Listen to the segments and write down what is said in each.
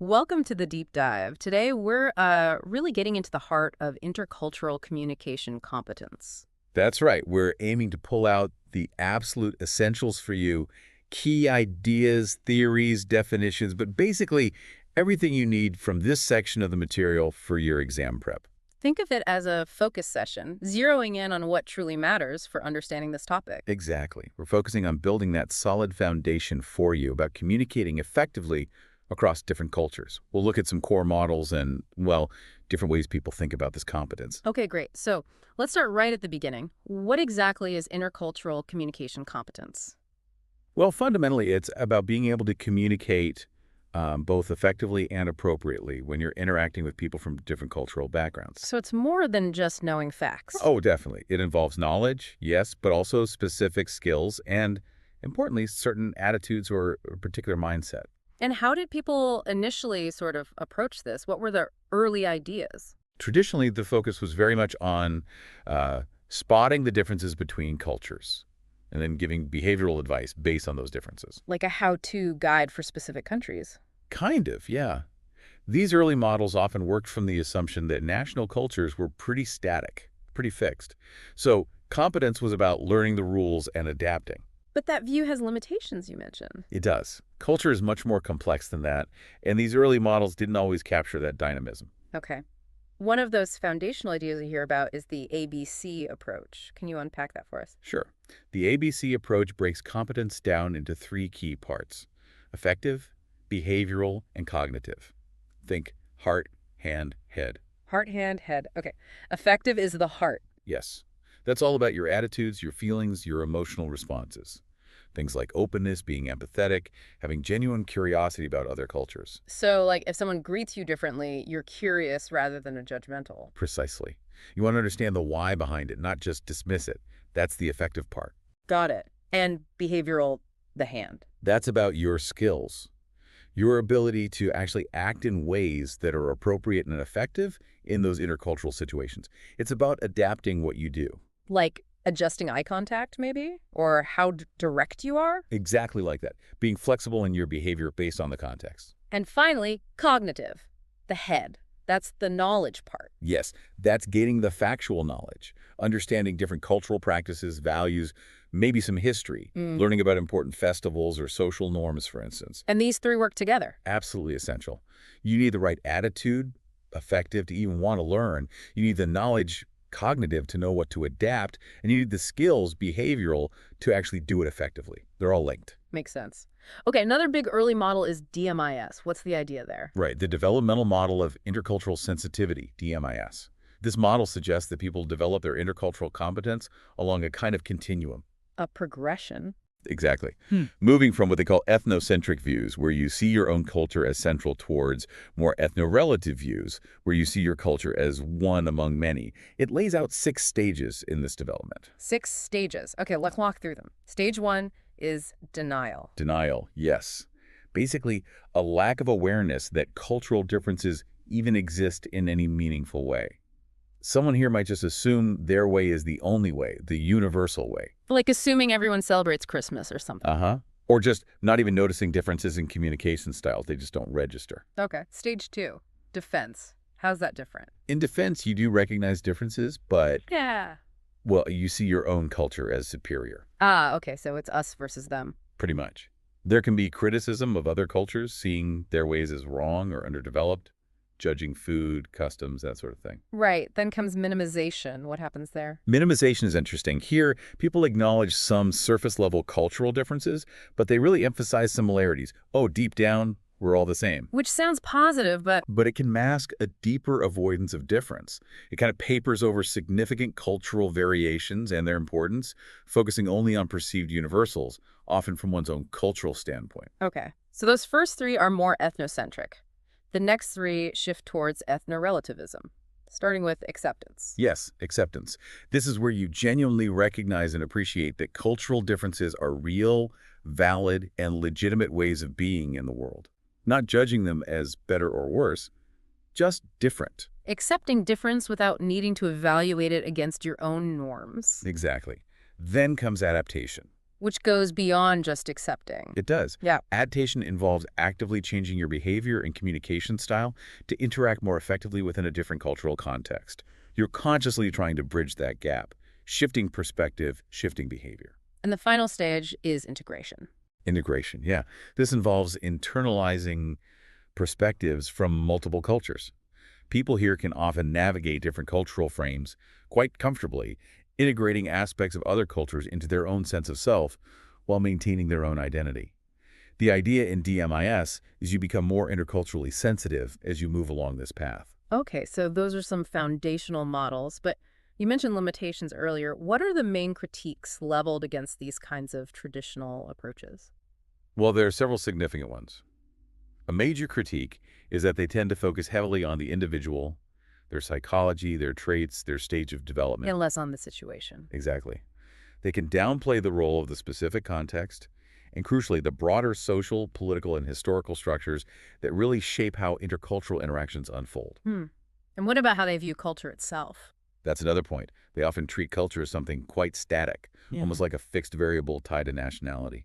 Welcome to the deep dive. Today, we're really getting into the heart of intercultural communication competence. That's right. We're aiming to pull out the absolute essentials for you, key ideas, theories, definitions, but basically everything you need from this section of the material for your exam prep. Think of it as a focus session, zeroing in on what truly matters for understanding this topic. Exactly. We're focusing on building that solid foundation for you about communicating effectively across different cultures. We'll look at some core models and, well, different ways people think about this competence. Okay, great. So let's start right at the beginning. What exactly is intercultural communication competence? Well, fundamentally, it's about being able to communicate both effectively and appropriately when you're interacting with people from different cultural backgrounds. So it's more than just knowing facts. Oh, definitely. It involves knowledge, yes, but also specific skills and, importantly, certain attitudes or a particular mindset. And how did people initially sort of approach this? What were the early ideas? Traditionally, the focus was very much on spotting the differences between cultures and then giving behavioral advice based on those differences. Like a how-to guide for specific countries. Kind of, yeah. These early models often worked from the assumption that national cultures were pretty static, pretty fixed. So competence was about learning the rules and adapting. But that view has limitations, you mentioned. It does. Culture is much more complex than that, and these early models didn't always capture that dynamism. Okay. One of those foundational ideas we hear about is the ABC approach. Can you unpack that for us? Sure. The ABC approach breaks competence down into three key parts: effective, behavioral, and cognitive. Think heart, hand, head. Heart, hand, head. Okay. Effective is the heart. Yes. That's all about your attitudes, your feelings, your emotional responses. Things like openness, being empathetic, having genuine curiosity about other cultures. So, like, if someone greets you differently, you're curious rather than a judgmental. Precisely. You want to understand the why behind it, not just dismiss it. That's the effective part. Got it. And behavioral, the hand. That's about your skills, your ability to actually act in ways that are appropriate and effective in those intercultural situations. It's about adapting what you do. Like adjusting eye contact, maybe? Or how direct you are? Exactly like that. Being flexible in your behavior based on the context. And finally, cognitive, the head. That's the knowledge part. Yes, that's gaining the factual knowledge, understanding different cultural practices, values, maybe some history, learning about important festivals or social norms, for instance. And these three work together. Absolutely essential. You need the right attitude, effective to even want to learn. You need the knowledge, cognitive, to know what to adapt, and you need the skills, behavioral, to actually do it effectively. They're all linked. Makes sense. Okay, another big early model is DMIS. What's the idea there? Right, the developmental model of intercultural sensitivity, DMIS. This model suggests that people develop their intercultural competence along a kind of continuum. A progression. Exactly. Moving from what they call ethnocentric views, where you see your own culture as central, towards more ethno-relative views, where you see your culture as one among many. It lays out 6 stages in this development. 6 stages. Okay, let's walk through them. Stage 1 is denial. Denial, yes. Basically, a lack of awareness that cultural differences even exist in any meaningful way. Someone here might just assume their way is the only way, the universal way. Like assuming everyone celebrates Christmas or something. Uh-huh. Or just not even noticing differences in communication styles. They just don't register. Okay. Stage 2, defense. How's that different? In defense, you do recognize differences, but, Yeah. well, you see your own culture as superior, Ah, okay, so it's us versus them. pretty much. There can be criticism of other cultures, seeing their ways as wrong or underdeveloped, judging food, customs, that sort of thing. Right, then comes minimization. What happens there? Minimization is interesting. Here, people acknowledge some surface-level cultural differences, but they really emphasize similarities. Oh, deep down, we're all the same. Which sounds positive, but But it can mask a deeper avoidance of difference. It kind of papers over significant cultural variations and their importance, focusing only on perceived universals, often from one's own cultural standpoint. okay. So those first 3 are more ethnocentric. The next 3 shift towards ethno-relativism, starting with acceptance. Yes, acceptance. This is where you genuinely recognize and appreciate that cultural differences are real, valid, and legitimate ways of being in the world. Not judging them as better or worse, just different. Accepting difference without needing to evaluate it against your own norms. Exactly. Then comes adaptation. Which goes beyond just accepting. It does. Yeah. Adaptation involves actively changing your behavior and communication style to interact more effectively within a different cultural context. You're consciously trying to bridge that gap, shifting perspective, shifting behavior. And the final stage is integration. Integration, yeah. This involves internalizing perspectives from multiple cultures. People here can often navigate different cultural frames quite comfortably, integrating aspects of other cultures into their own sense of self while maintaining their own identity. The idea in DMIS is you become more interculturally sensitive as you move along this path. Okay, so those are some foundational models, but you mentioned limitations earlier. What are the main critiques leveled against these kinds of traditional approaches? Well, there are several significant ones. A major critique is that they tend to focus heavily on the individual, their psychology, their traits, their stage of development. And less on the situation. Exactly. They can downplay the role of the specific context and, crucially, the broader social, political, and historical structures that really shape how intercultural interactions unfold. Hmm. And what about how they view culture itself? That's another point. They often treat culture as something quite static, Yeah. almost like a fixed variable tied to nationality.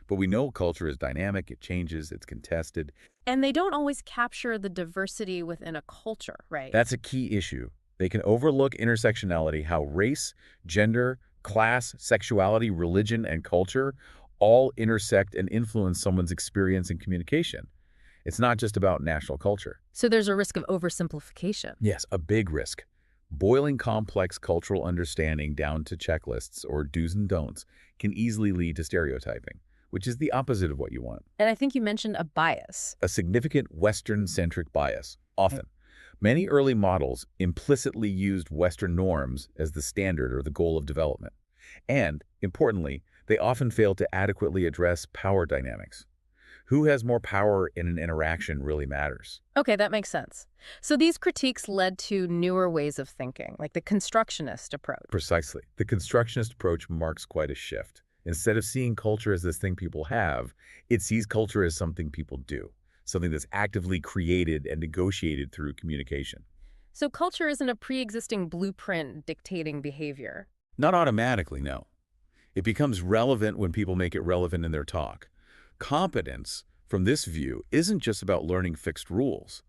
But we know culture is dynamic, it changes, it's contested. And they don't always capture the diversity within a culture, right? That's a key issue. They can overlook intersectionality, how race, gender, class, sexuality, religion, and culture all intersect and influence someone's experience and communication. It's not just about national culture. So there's a risk of oversimplification. Yes, a big risk. Boiling complex cultural understanding down to checklists or do's and don'ts can easily lead to stereotyping, which is the opposite of what you want. And I think you mentioned a bias. A significant Western-centric bias, often. Many early models implicitly used Western norms as the standard or the goal of development. And, importantly, they often fail to adequately address power dynamics. Who has more power in an interaction really matters. Okay, that makes sense. So these critiques led to newer ways of thinking, like the constructionist approach. Precisely. The constructionist approach marks quite a shift. Instead of seeing culture as this thing people have, it sees culture as something people do, something that's actively created and negotiated through communication. So culture isn't a pre-existing blueprint dictating behavior. Not automatically, no. It becomes relevant when people make it relevant in their talk. Competence, from this view, isn't just about learning fixed rules,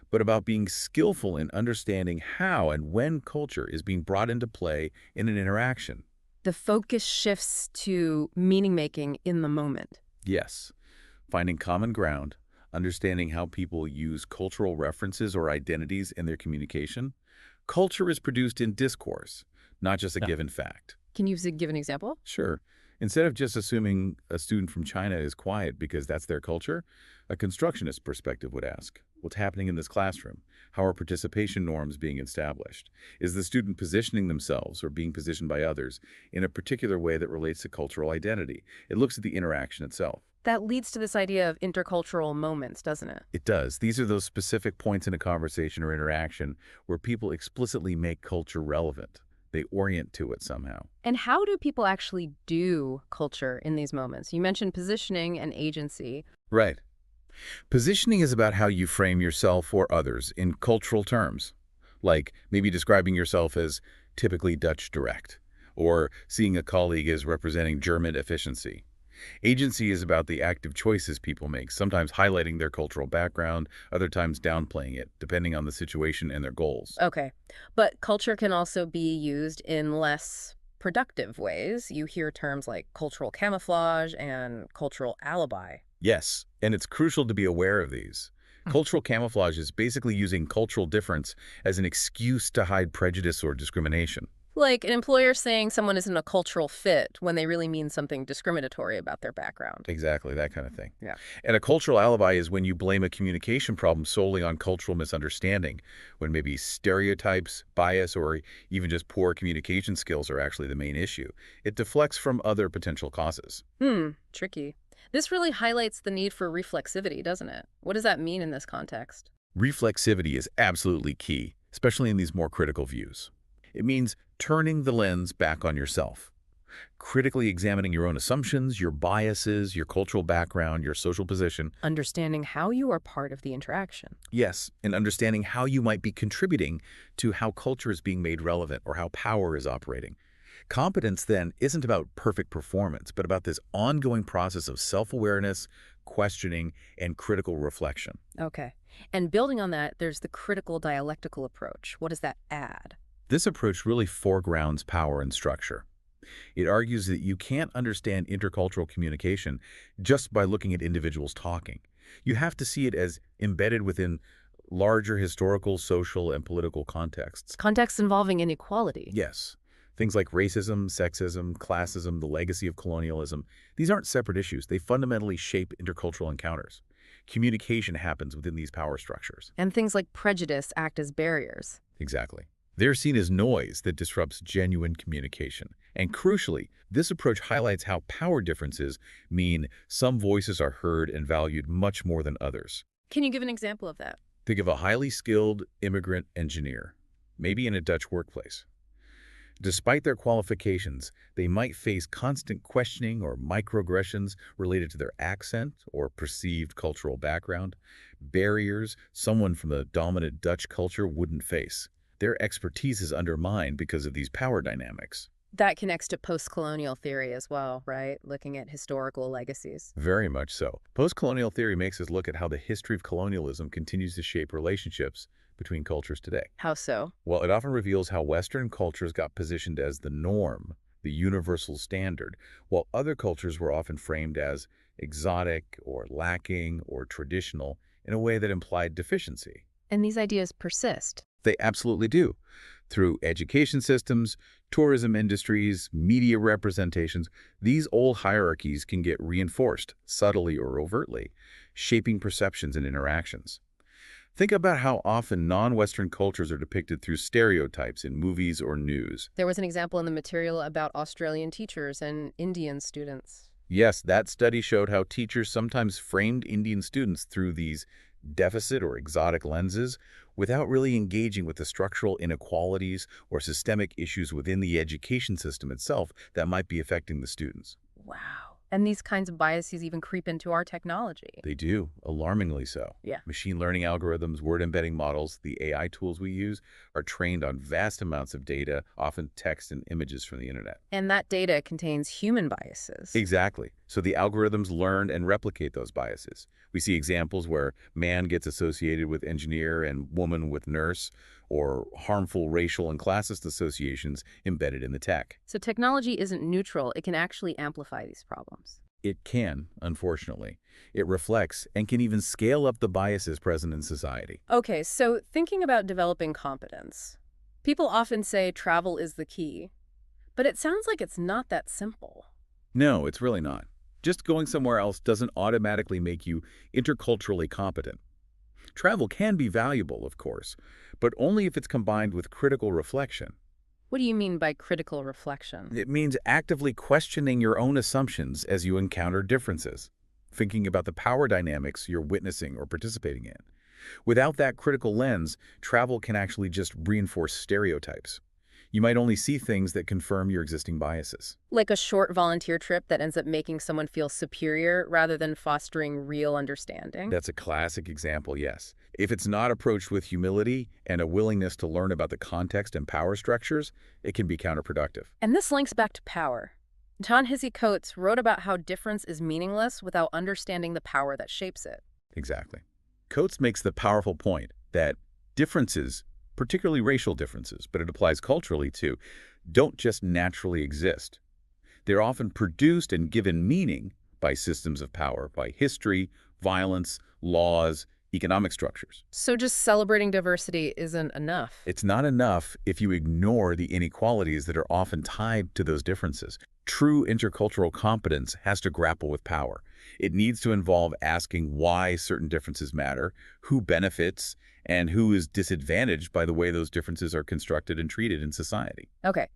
but about being skillful in understanding how and when culture is being brought into play in an interaction. The focus shifts to meaning-making in the moment. Yes, finding common ground, understanding how people use cultural references or identities in their communication. Culture is produced in discourse, not just a given fact. Can you give an example? Sure. Instead of just assuming a student from China is quiet because that's their culture, a constructionist perspective would ask, what's happening in this classroom? How are participation norms being established? Is the student positioning themselves or being positioned by others in a particular way that relates to cultural identity? It looks at the interaction itself. That leads to this idea of intercultural moments, doesn't it? It does. These are those specific points in a conversation or interaction where people explicitly make culture relevant. They orient to it somehow. And how do people actually do culture in these moments? You mentioned positioning and agency. Right. Positioning is about how you frame yourself or others in cultural terms, like maybe describing yourself as typically Dutch direct, or seeing a colleague as representing German efficiency. Agency is about the active choices people make, sometimes highlighting their cultural background, other times downplaying it, depending on the situation and their goals. Okay. But culture can also be used in less productive ways. You hear terms like cultural camouflage and cultural alibi. Yes, and it's crucial to be aware of these. Cultural camouflage is basically using cultural difference as an excuse to hide prejudice or discrimination. Like an employer saying someone isn't a cultural fit when they really mean something discriminatory about their background. Exactly, that kind of thing. Yeah. And a cultural alibi is when you blame a communication problem solely on cultural misunderstanding, when maybe stereotypes, bias, or even just poor communication skills are actually the main issue. It deflects from other potential causes. Tricky. This really highlights the need for reflexivity, doesn't it? What does that mean in this context? Reflexivity is absolutely key, especially in these more critical views. It means turning the lens back on yourself, critically examining your own assumptions, your biases, your cultural background, your social position. Understanding how you are part of the interaction. Yes, and understanding how you might be contributing to how culture is being made relevant or how power is operating. Competence, then, isn't about perfect performance, but about this ongoing process of self-awareness, questioning, and critical reflection. Okay. And building on that, there's the critical dialectical approach. What does that add? This approach really foregrounds power and structure. It argues that you can't understand intercultural communication just by looking at individuals talking. You have to see it as embedded within larger historical, social, and political contexts. Contexts involving inequality. Yes, things like racism, sexism, classism, the legacy of colonialism, these aren't separate issues. They fundamentally shape intercultural encounters. Communication happens within these power structures. And things like prejudice act as barriers. Exactly. They're seen as noise that disrupts genuine communication. And crucially, this approach highlights how power differences mean some voices are heard and valued much more than others. Can you give an example of that? Think of a highly skilled immigrant engineer, maybe in a Dutch workplace. Despite their qualifications, they might face constant questioning or microaggressions related to their accent or perceived cultural background, barriers someone from the dominant Dutch culture wouldn't face. Their expertise is undermined because of these power dynamics. That connects to post-colonial theory as well, right? Looking at historical legacies. Very much so. Post-colonial theory makes us look at how the history of colonialism continues to shape relationships between cultures today. How so? Well, it often reveals how Western cultures got positioned as the norm, the universal standard, while other cultures were often framed as exotic or lacking or traditional in a way that implied deficiency. And these ideas persist. They absolutely do. Through education systems, tourism industries, media representations, these old hierarchies can get reinforced, subtly or overtly, shaping perceptions and interactions. Think about how often non-Western cultures are depicted through stereotypes in movies or news. There was an example in the material about Australian teachers and Indian students. Yes, that study showed how teachers sometimes framed Indian students through these deficit or exotic lenses without really engaging with the structural inequalities or systemic issues within the education system itself that might be affecting the students. Wow. And these kinds of biases even creep into our technology. They do, alarmingly so. Yeah. Machine learning algorithms, word embedding models, the AI tools we use are trained on vast amounts of data, often text and images from the internet. And that data contains human biases. Exactly. So the algorithms learn and replicate those biases. We see examples where man gets associated with engineer and woman with nurse, or harmful racial and classist associations embedded in the tech. So technology isn't neutral. It can actually amplify these problems. It can, unfortunately. It reflects and can even scale up the biases present in society. Okay, so thinking about developing competence, people often say travel is the key, but it sounds like it's not that simple. No, it's really not. Just going somewhere else doesn't automatically make you interculturally competent. Travel can be valuable, of course, but only if it's combined with critical reflection. What do you mean by critical reflection? It means actively questioning your own assumptions as you encounter differences, thinking about the power dynamics you're witnessing or participating in. Without that critical lens, travel can actually just reinforce stereotypes. You might only see things that confirm your existing biases. Like a short volunteer trip that ends up making someone feel superior rather than fostering real understanding? That's a classic example, yes. If it's not approached with humility and a willingness to learn about the context and power structures, it can be counterproductive. And this links back to power. Ta-Nehisi Coates wrote about how difference is meaningless without understanding the power that shapes it. Exactly. Coates makes the powerful point that differences, particularly racial differences, but it applies culturally too, don't just naturally exist. They're often produced and given meaning by systems of power, by history, violence, laws, economic structures. So just celebrating diversity isn't enough. It's not enough if you ignore the inequalities that are often tied to those differences. True intercultural competence has to grapple with power. It needs to involve asking why certain differences matter, who benefits, and who is disadvantaged by the way those differences are constructed and treated in society. Okay.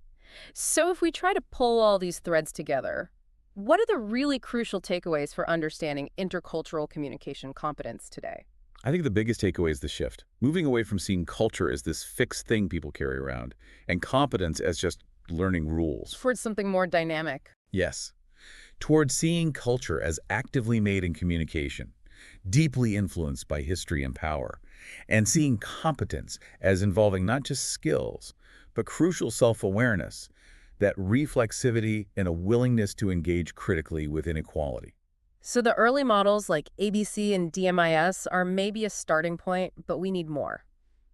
So if we try to pull all these threads together, what are the really crucial takeaways for understanding intercultural communication competence today? I think the biggest takeaway is the shift, moving away from seeing culture as this fixed thing people carry around, and competence as just learning rules. Towards something more dynamic. Yes. Towards seeing culture as actively made in communication, deeply influenced by history and power, and seeing competence as involving not just skills, but crucial self-awareness that reflexivity and a willingness to engage critically with inequality. So the early models like ABC and DMIS are maybe a starting point, but we need more.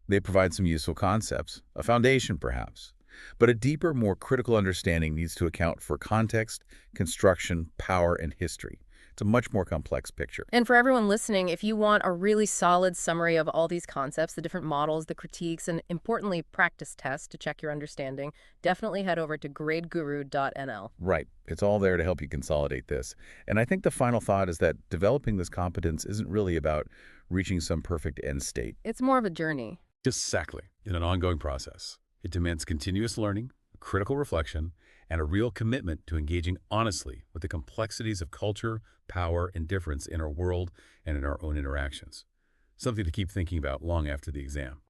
They provide some useful concepts, a foundation perhaps. But a deeper, more critical understanding needs to account for context, construction, power, and history. It's a much more complex picture. And for everyone listening, if you want a really solid summary of all these concepts, the different models, the critiques, and importantly, practice tests to check your understanding, definitely head over to gradeguru.nl. Right. It's all there to help you consolidate this. And I think the final thought is that developing this competence isn't really about reaching some perfect end state. It's more of a journey. Exactly. In an ongoing process. It demands continuous learning, critical reflection, and a real commitment to engaging honestly with the complexities of culture, power, and difference in our world and in our own interactions. Something to keep thinking about long after the exam.